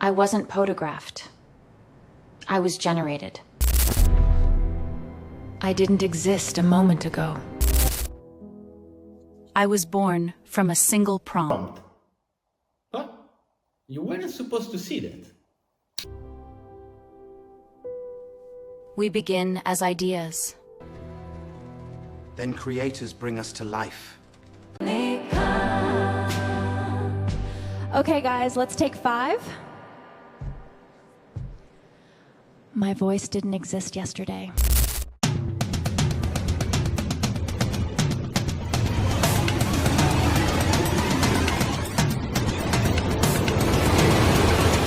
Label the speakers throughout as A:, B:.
A: I wasn't photographed. I was generated. I didn't exist a moment ago.
B: I was born from a single prompt.
C: Prompt. What? You weren't supposed to see that.
B: We begin as ideas.
D: Then creators bring us to life.
A: Okay, guys, let's take 5. My voice didn't exist yesterday.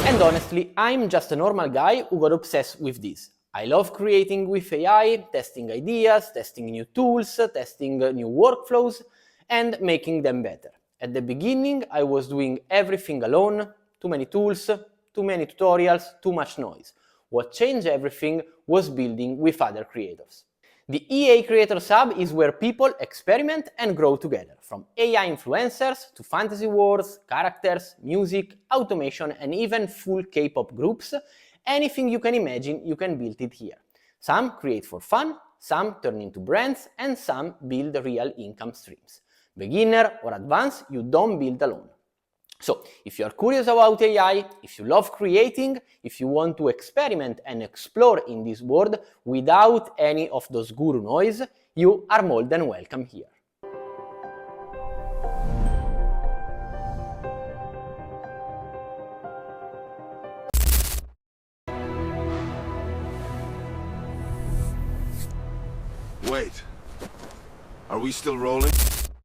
E: And honestly, I'm just a normal guy who got obsessed with this. I love creating with AI, testing ideas, testing new tools, testing new workflows, and making them better. At the beginning, I was doing everything alone, too many tools, too many tutorials, too much noise. What changed everything was building with other creators. The EA Creators Hub is where people experiment and grow together, from AI influencers to fantasy worlds, characters, music, automation, and even full K-pop groups. Anything you can imagine, you can build it here. Some create for fun, some turn into brands, and some build real income streams. Beginner or advanced, you don't build alone. So, if you are curious about AI, if you love creating, if you want to experiment and explore in this world without any of those guru noise, you are more than welcome here.
F: Wait. Are we still rolling?